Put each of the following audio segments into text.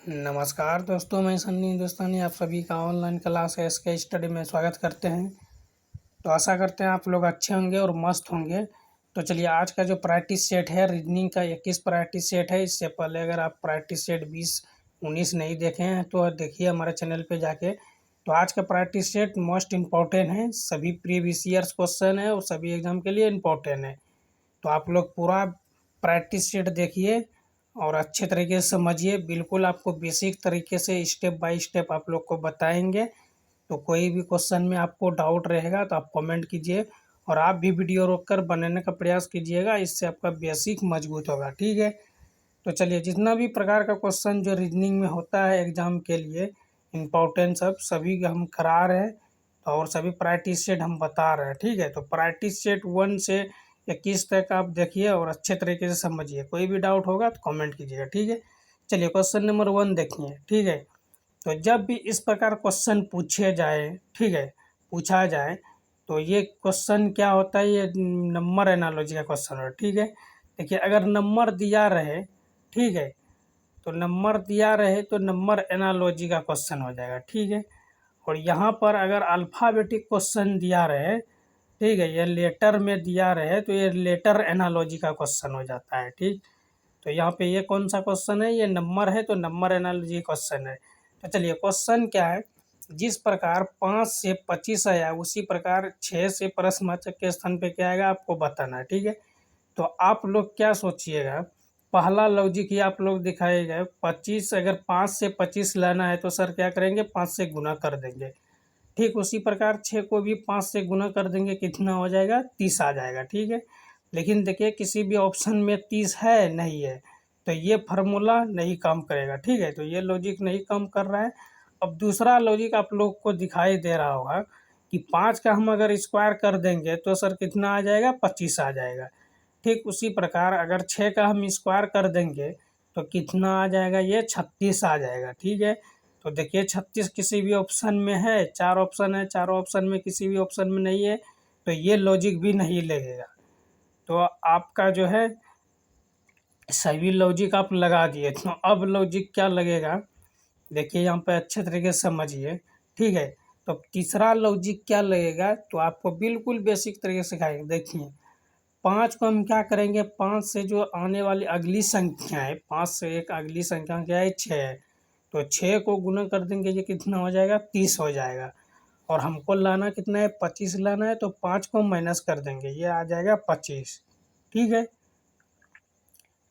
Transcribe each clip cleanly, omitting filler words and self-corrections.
नमस्कार दोस्तों, मैं सन्नी हिंदुस्तानी आप सभी का ऑनलाइन क्लास एसके स्टडी में स्वागत करते हैं। तो आशा करते हैं आप लोग अच्छे होंगे और मस्त होंगे। तो चलिए, आज का जो प्रैक्टिस सेट है रीजनिंग का 21 प्रैक्टिस सेट है। इससे पहले अगर आप प्रैक्टिस सेट 20-19 नहीं देखे हैं तो देखिए हमारे चैनल पे जाके। तो आज का प्रैक्टिस सेट मोस्ट इम्पॉर्टेंट है, सभी प्रीवियस ईयर्स क्वेश्चन है और सभी एग्जाम के लिए इम्पोर्टेंट है। तो आप लोग पूरा प्रैक्टिस सेट देखिए और अच्छे तरीके से समझिए। बिल्कुल आपको बेसिक तरीके से स्टेप बाय स्टेप आप लोग को बताएंगे। तो कोई भी क्वेश्चन में आपको डाउट रहेगा तो आप कमेंट कीजिए और आप भी वीडियो रोककर बनाने का प्रयास कीजिएगा। इससे आपका बेसिक मजबूत होगा, ठीक है। तो चलिए, जितना भी प्रकार का क्वेश्चन जो रीजनिंग में होता है एग्जाम के लिए इम्पोर्टेंट सभी हम करा रहे हैं और सभी प्रैक्टिस सेट हम बता रहे हैं, ठीक है। तो प्रैक्टिस सेट 1 से 21 तक आप देखिए और अच्छे तरीके से समझिए। कोई भी डाउट होगा तो कमेंट कीजिएगा, ठीक है। चलिए, क्वेश्चन नंबर 1 देखिए, ठीक है। तो जब भी इस प्रकार क्वेश्चन पूछे जाए, ठीक है, पूछा जाए तो ये क्वेश्चन क्या होता है, ये नंबर एनालॉजी का क्वेश्चन है, ठीक है। देखिए, अगर नंबर दिया रहे, ठीक है, तो नंबर दिया रहे तो नंबर एनालॉजी का क्वेश्चन हो जाएगा, ठीक है। और यहाँ पर अगर अल्फ़ाबेटिक क्वेश्चन दिया रहे, ठीक है, ये लेटर में दिया रहे तो ये लेटर एनालॉजी का क्वेश्चन हो जाता है, ठीक। तो यहाँ पे ये कौन सा क्वेश्चन है, ये नंबर है तो नंबर एनालॉजी क्वेश्चन है। तो चलिए, क्वेश्चन क्या है, जिस प्रकार 5 से 25 आया उसी प्रकार 6 से प्रश्नवाचक के स्थान पे क्या आएगा आपको बताना है, ठीक है। तो आप लोग क्या सोचिएगा, पहला लॉजिक ही आप लोग दिखाएगा। 25 अगर 5 से 25 लाना है तो सर क्या करेंगे, 5 से गुना कर देंगे। ठीक उसी प्रकार 6 को भी 5 से गुना कर देंगे, कितना हो जाएगा, 30 आ जाएगा, ठीक है। लेकिन देखिए, किसी भी ऑप्शन में 30 है नहीं है, तो ये फार्मूला नहीं काम करेगा, ठीक है। तो ये लॉजिक नहीं काम कर रहा है। अब दूसरा लॉजिक आप लोग को दिखाई दे रहा होगा कि 5 का हम अगर स्क्वायर कर देंगे तो सर कितना आ जाएगा, 25 आ जाएगा। ठीक उसी प्रकार अगर 6 का हम स्क्वायर कर देंगे तो कितना आ जाएगा, ये 36 आ जाएगा, ठीक है। तो देखिए, 36 किसी भी ऑप्शन में है, 4 ऑप्शन है, चारों ऑप्शन में किसी भी ऑप्शन में नहीं है, तो ये लॉजिक भी नहीं लगेगा। तो आपका जो है सभी लॉजिक आप लगा दिए, तो अब लॉजिक क्या लगेगा, देखिए यहाँ पे अच्छे तरीके से समझिए, ठीक है। तो तीसरा लॉजिक क्या लगेगा, तो आपको बिल्कुल बेसिक तरीके से सिखाएंगे। देखिए, 5 को हम क्या करेंगे, 5 से जो आने वाली अगली संख्या है, 5 से एक अगली संख्या क्या है, 6 है। तो 6 को गुना कर देंगे, ये कितना हो जाएगा, 30 हो जाएगा। और हमको लाना कितना है, 25 लाना है, तो 5 को माइनस कर देंगे, ये आ जाएगा 25, ठीक है।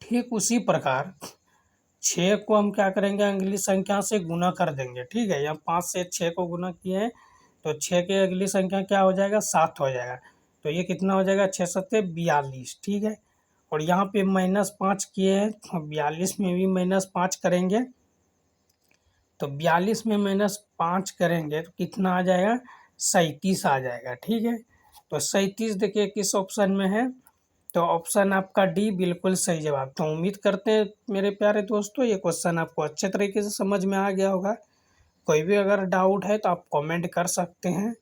ठीक उसी प्रकार 6 को हम क्या करेंगे, अगली संख्या से गुना कर देंगे, ठीक है। यहाँ 5 से 6 को गुना किए हैं तो 6 के अगली संख्या क्या हो जाएगा, 7 हो जाएगा। तो ये कितना हो जाएगा, 6 सत्ते 42, ठीक है। और यहाँ पे -5 किए हैं तो 42 में भी -5 करेंगे, तो 42 में -5 करेंगे तो कितना आ जाएगा, 37 आ जाएगा, ठीक है। तो 37 देखिए किस ऑप्शन में है, तो ऑप्शन आपका डी बिल्कुल सही जवाब। तो उम्मीद करते हैं मेरे प्यारे दोस्तों ये क्वेश्चन आपको अच्छे तरीके से समझ में आ गया होगा। कोई भी अगर डाउट है तो आप कमेंट कर सकते हैं,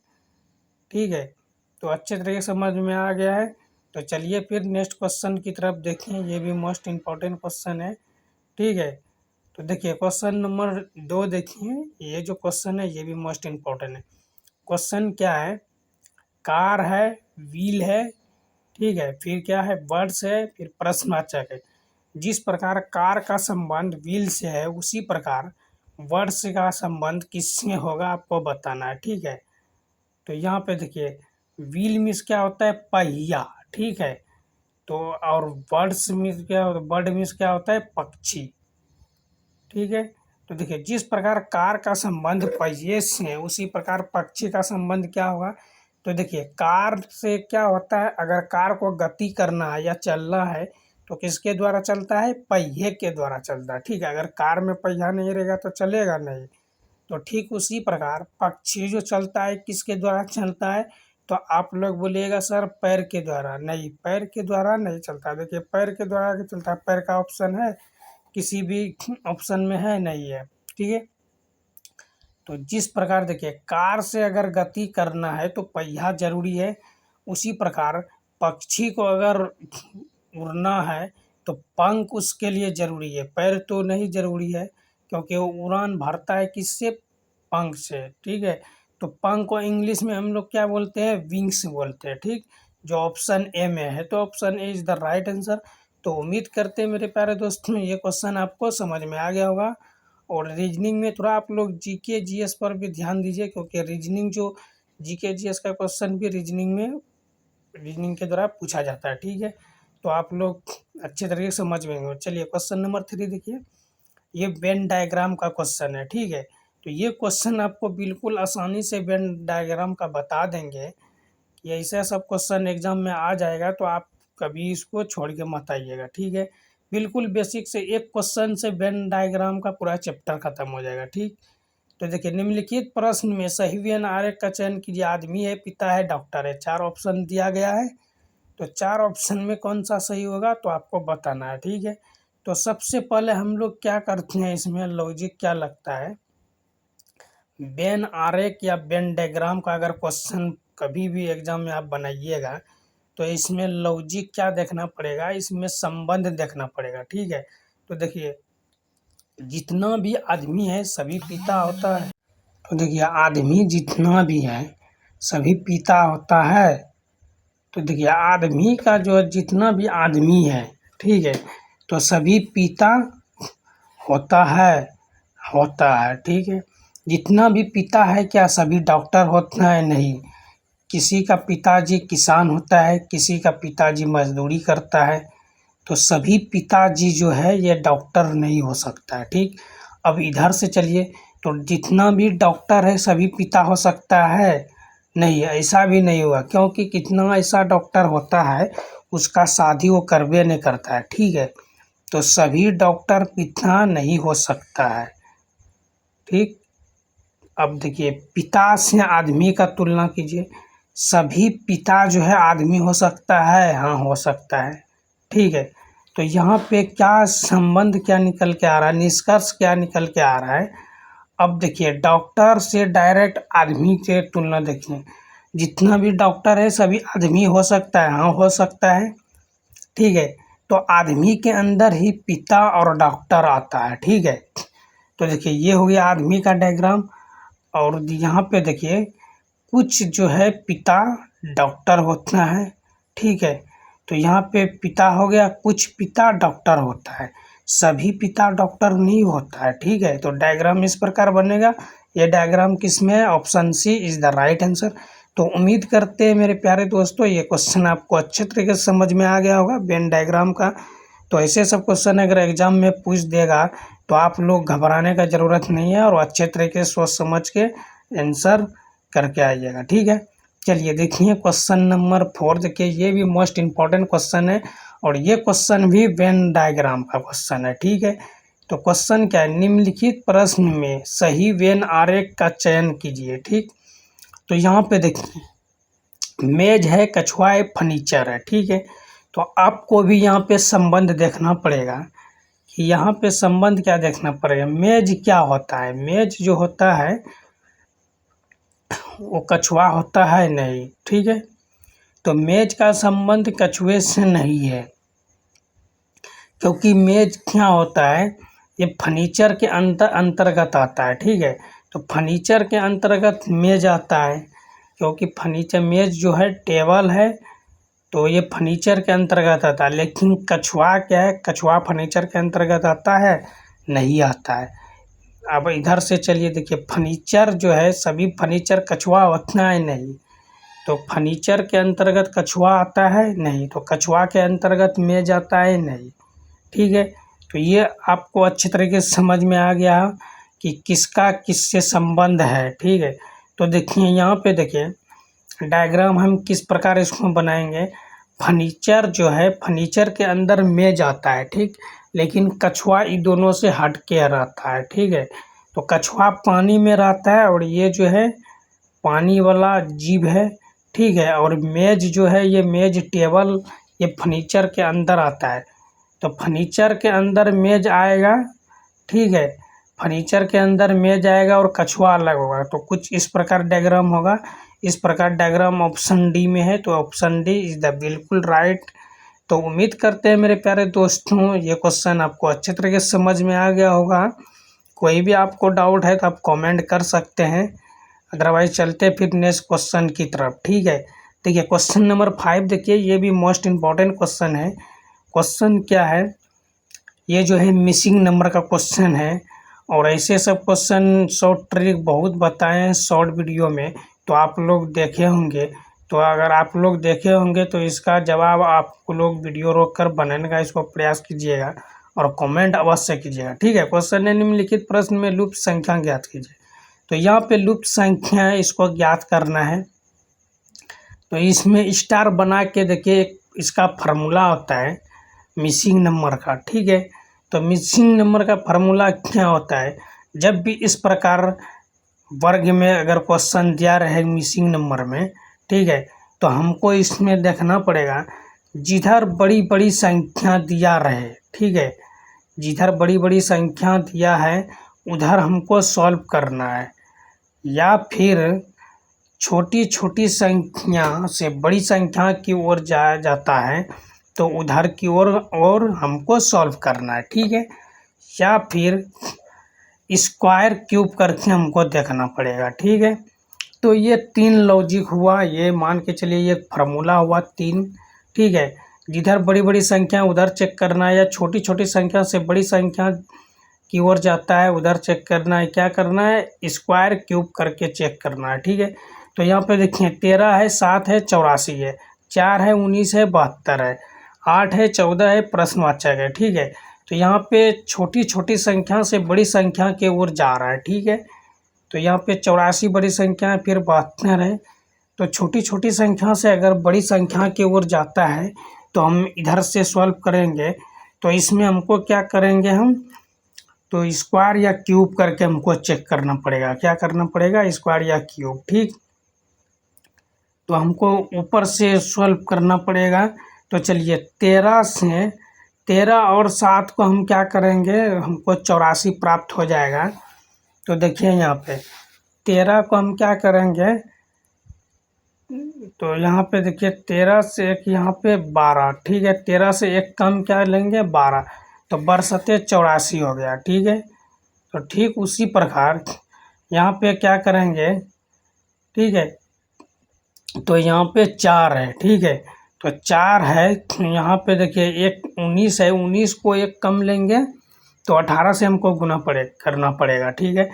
ठीक है। तो अच्छे तरीके से समझ में आ गया है। तो चलिए फिर नेक्स्ट क्वेश्चन की तरफ देखें, ये भी मोस्ट इम्पॉर्टेंट क्वेश्चन है, ठीक है। तो देखिए, क्वेश्चन नंबर 2 देखिए, ये जो क्वेश्चन है ये भी मोस्ट इम्पॉर्टेंट है। क्वेश्चन क्या है, कार है, व्हील है, ठीक है, फिर क्या है, वर्ड्स है, फिर प्रश्नवाचक है। जिस प्रकार कार का संबंध व्हील से है उसी प्रकार वर्ड्स का संबंध किससे होगा आपको बताना है, ठीक है। तो यहाँ पे देखिए, व्हील मीन्स क्या होता है, पहिया, ठीक है। तो और बर्ड्स मीन्स क्या होता है, बर्ड मीन्स क्या होता है, पक्षी, ठीक है। तो देखिए, जिस प्रकार कार का संबंध पहिए से है उसी प्रकार पक्षी का संबंध क्या होगा। तो देखिए, कार से क्या होता है, अगर कार को गति करना है या चलना है तो किसके द्वारा चलता है, पहिए के द्वारा चलता है, ठीक है। अगर कार में पहिया नहीं रहेगा तो चलेगा नहीं। तो ठीक उसी प्रकार पक्षी जो चलता है किसके द्वारा चलता है, तो आप लोग बोलिएगा सर पैर के द्वारा, नहीं, पैर के द्वारा नहीं चलता। देखिए, पैर के द्वारा चलता है, पैर का ऑप्शन है किसी भी ऑप्शन में है नहीं है, ठीक है। तो जिस प्रकार देखिए, कार से अगर गति करना है तो पहिया जरूरी है, उसी प्रकार पक्षी को अगर उड़ना है तो पंख उसके लिए जरूरी है, पैर तो नहीं जरूरी है, क्योंकि वो उड़ान भरता है किससे, पंख से, ठीक है। तो पंख को इंग्लिश में हम लोग क्या बोलते हैं, विंग्स बोलते हैं, ठीक। जो ऑप्शन ए में है, तो option A is the right answer. तो उम्मीद करते हैं मेरे प्यारे दोस्तों ये क्वेश्चन आपको समझ में आ गया होगा। और रीजनिंग में थोड़ा आप लोग जीके जीएस पर भी ध्यान दीजिए, क्योंकि रीजनिंग जो जीके जीएस का क्वेश्चन भी रीजनिंग के द्वारा पूछा जाता है, ठीक है। तो आप लोग अच्छे तरीके से समझ में। चलिए क्वेश्चन नंबर 3 देखिए, ये वेन डायग्राम का क्वेश्चन है, ठीक है। तो ये क्वेश्चन आपको बिल्कुल आसानी से वेन डायग्राम का बता देंगे कि ऐसा सब क्वेश्चन एग्जाम में आ जाएगा, तो आप कभी इसको छोड़ के मत आइएगा, ठीक है। बिल्कुल बेसिक से एक क्वेश्चन से वेन डायग्राम का पूरा चैप्टर खत्म हो जाएगा, ठीक। तो देखिए, निम्नलिखित प्रश्न में सही वेन आरेख का चयन कीजिए। आदमी है, पिता है, डॉक्टर है, 4 ऑप्शन दिया गया है। तो 4 ऑप्शन में कौन सा सही होगा तो आपको बताना है, ठीक है। तो सबसे पहले हम लोग क्या करते हैं, इसमें लॉजिक क्या लगता है, वेन आरेख या वेन डायग्राम का अगर क्वेश्चन कभी भी एग्जाम में आप बनाइएगा, तो इसमें लॉजिक क्या देखना पड़ेगा, इसमें संबंध देखना पड़ेगा, ठीक है। तो देखिए, जितना भी आदमी है सभी पिता होता है। तो देखिए, आदमी जितना भी है सभी पिता होता है। तो देखिए, आदमी का जो जितना भी आदमी है, ठीक है, तो सभी पिता होता है, ठीक है। जितना भी पिता है क्या सभी डॉक्टर होता है, नहीं। किसी का पिताजी किसान होता है, किसी का पिताजी मजदूरी करता है। तो सभी पिताजी जो है ये डॉक्टर नहीं हो सकता है, ठीक। अब इधर से चलिए, तो जितना भी डॉक्टर है सभी पिता हो सकता है, नहीं, ऐसा भी नहीं हुआ, क्योंकि कितना ऐसा डॉक्टर होता है उसका शादी वो करबे नहीं करता है, ठीक है। तो सभी डॉक्टर पिता नहीं हो सकता है, ठीक। अब देखिए, पिता से आदमी का तुलना कीजिए, सभी पिता जो है आदमी हो सकता है, हाँ हो सकता है, ठीक है। तो यहाँ पे क्या संबंध क्या निकल के आ रहा है, निष्कर्ष क्या निकल के आ रहा है। अब देखिए, डॉक्टर से डायरेक्ट आदमी के तुलना देखिए, जितना भी डॉक्टर है सभी आदमी हो सकता है, हाँ हो सकता है, ठीक है। तो आदमी के अंदर ही पिता और डॉक्टर आता है, ठीक है। तो देखिए, ये हो गया आदमी का डायग्राम। और यहाँ पे देखिए, कुछ जो है पिता डॉक्टर होता है, ठीक है। तो यहाँ पे पिता हो गया, कुछ पिता डॉक्टर होता है, सभी पिता डॉक्टर नहीं होता है, ठीक है। तो डायग्राम इस प्रकार बनेगा। ये डायग्राम किस में है, option C is the right answer. तो उम्मीद करते हैं मेरे प्यारे दोस्तों ये क्वेश्चन आपको अच्छे तरीके से समझ में आ गया होगा वेन डायग्राम का। तो ऐसे सब क्वेश्चन अगर एग्जाम में पूछ देगा तो आप लोग घबराने का ज़रूरत नहीं है, और अच्छे तरीके से सोच समझ के आंसर करके आइएगा, ठीक है। चलिए देखिए क्वेश्चन नंबर 4 देखिए, ये भी मोस्ट इम्पॉर्टेंट क्वेश्चन है, और ये क्वेश्चन भी वेन डायग्राम का क्वेश्चन है, ठीक है। तो क्वेश्चन क्या है, निम्नलिखित प्रश्न में सही वेन आरेख का चयन कीजिए, ठीक। तो यहाँ पे देखिए, मेज है, कछुआ है, फर्नीचर है, ठीक है। तो आपको भी यहाँ पे संबंध देखना पड़ेगा कि यहाँ पे संबंध क्या देखना पड़ेगा, मेज क्या होता है, मेज जो होता है वो कछुआ होता है, नहीं, ठीक है। तो मेज का संबंध कछुए से नहीं है, क्योंकि मेज क्या होता है, ये फर्नीचर के अंतर्गत आता है, ठीक है। तो फर्नीचर के अंतर्गत मेज आता है, क्योंकि फर्नीचर मेज जो है टेबल है, तो ये फर्नीचर के अंतर्गत आता है। लेकिन कछुआ क्या है, कछुआ फर्नीचर के अंतर्गत आता है, नहीं आता है। अब इधर से चलिए देखिए, फर्नीचर जो है सभी फर्नीचर कछुआ होता है, नहीं। तो फर्नीचर के अंतर्गत कछुआ आता है, नहीं। तो कछुआ के अंतर्गत मेज आता है, नहीं, ठीक है। तो ये आपको अच्छे तरीके से समझ में आ गया कि किसका किससे संबंध है, ठीक है। तो देखिए यहाँ पे देखिए डायग्राम हम किस प्रकार इसको बनाएंगे। फर्नीचर जो है, फर्नीचर के अंदर मेज आता है, ठीक, लेकिन कछुआ इन दोनों से हट के रहता है, ठीक है। तो कछुआ पानी में रहता है, और ये जो है पानी वाला जीव है, ठीक है। और मेज जो है, ये मेज टेबल, ये फर्नीचर के अंदर आता है। तो फर्नीचर के अंदर मेज आएगा, ठीक है, फर्नीचर के अंदर मेज आएगा और कछुआ अलग होगा। तो कुछ इस प्रकार डायग्राम होगा, इस प्रकार डायग्राम ऑप्शन डी में है। तो ऑप्शन डी इज द बिल्कुल राइट। तो उम्मीद करते हैं मेरे प्यारे दोस्तों ये क्वेश्चन आपको अच्छे तरीके से समझ में आ गया होगा। कोई भी आपको डाउट है तो आप कमेंट कर सकते हैं, अदरवाइज चलते फिर नेक्स्ट क्वेश्चन की तरफ। ठीक है, देखिए क्वेश्चन नंबर 5 देखिए, ये भी मोस्ट इम्पॉर्टेंट क्वेश्चन है। क्वेश्चन क्या है, ये जो है मिसिंग नंबर का क्वेश्चन है। और ऐसे सब क्वेश्चन शॉर्ट ट्रिक बहुत बताए हैं शॉर्ट वीडियो में, तो आप लोग देखे होंगे। तो अगर आप लोग देखे होंगे तो इसका जवाब आप लोग वीडियो रोक कर बनाने का इसको प्रयास कीजिएगा और कमेंट अवश्य कीजिएगा। ठीक है, क्वेश्चन है निम्नलिखित प्रश्न में लुप्त संख्या ज्ञात कीजिए। तो यहाँ पे लुप्त संख्या है, इसको ज्ञात करना है। तो इसमें स्टार बना के देखिए, इसका फार्मूला होता है मिसिंग नंबर का। ठीक है, तो मिसिंग नंबर का फार्मूला क्या होता है, जब भी इस प्रकार वर्ग में अगर क्वेश्चन दिया रहे मिसिंग नंबर में, ठीक है, तो हमको इसमें देखना पड़ेगा जिधर बड़ी बड़ी संख्या दिया रहे, ठीक है, जिधर बड़ी बड़ी संख्या दिया है उधर हमको सॉल्व करना है, या फिर छोटी छोटी संख्या से बड़ी संख्या की ओर जाया जाता है तो उधर की ओर और हमको सॉल्व करना है। ठीक है, या फिर स्क्वायर क्यूब करके हमको देखना पड़ेगा। ठीक है, तो ये 3 लॉजिक हुआ, ये मान के चलिए ये फार्मूला हुआ 3। ठीक है, जिधर बड़ी बड़ी संख्या उधर चेक करना है, या छोटी छोटी संख्या से बड़ी संख्या की ओर जाता है उधर चेक करना है। क्या करना है, स्क्वायर क्यूब करके चेक करना है। ठीक है, तो यहाँ पे देखिए 13 है, 7 है, 84 है, 4 है, 19 है, 72 है, 8 है, 14 है, प्रश्नवाचक है। ठीक है, तो यहाँ पे छोटी छोटी संख्या से बड़ी संख्या के ओर जा रहा है। ठीक है, तो यहाँ पे 84 बड़ी संख्या है, फिर 72 है। तो छोटी छोटी संख्या से अगर बड़ी संख्या की ओर जाता है तो हम इधर से सॉल्व करेंगे। तो इसमें हमको क्या करेंगे, हम तो स्क्वायर या क्यूब करके हमको चेक करना पड़ेगा। क्या करना पड़ेगा, स्क्वायर या क्यूब। ठीक, तो हमको ऊपर से सॉल्व करना पड़ेगा। तो चलिए 13 और 7 को हम क्या करेंगे, हमको 84 प्राप्त हो जाएगा। तो देखिए यहाँ पे 13 को हम क्या करेंगे, तो यहाँ पे देखिए 13 से एक यहाँ पे 12। ठीक है, 13 से एक कम क्या लेंगे, 12, तो बरसते 84 हो गया। ठीक है, तो ठीक उसी प्रकार यहाँ पे क्या करेंगे, ठीक है, तो यहाँ पे 4 है। ठीक है, तो 4 है, यहाँ पे देखिए एक 19 है, 19 को एक कम लेंगे तो 18 से हमको करना पड़ेगा। ठीक है,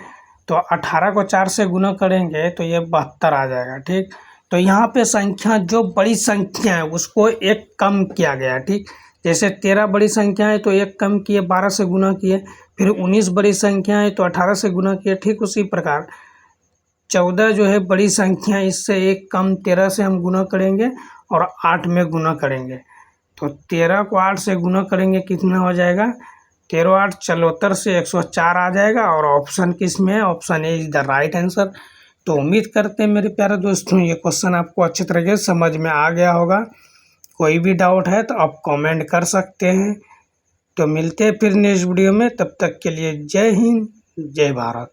तो 18 को 4 से गुना करेंगे तो ये 72 आ जाएगा। ठीक, तो यहाँ पे संख्या जो बड़ी संख्या है उसको एक कम किया गया। ठीक, जैसे 13 बड़ी संख्या है तो एक कम किए, 12 से गुना किए, फिर 19 बड़ी संख्या है तो 18 से गुना किए। ठीक उसी प्रकार 14 जो है बड़ी संख्या, इससे एक कम 13 से हम गुना करेंगे और 8 में गुना करेंगे। तो 13 को 8 से गुना करेंगे, कितना हो जाएगा, 13 8 74 से 104 आ जाएगा। और ऑप्शन किस में है, option A is the right answer. तो उम्मीद करते हैं मेरे प्यारे दोस्तों ये क्वेश्चन आपको अच्छी तरीके से समझ में आ गया होगा। कोई भी डाउट है तो आप कमेंट कर सकते हैं। तो मिलते हैं फिर नेक्स्ट वीडियो में, तब तक के लिए जय हिंद, जय भारत।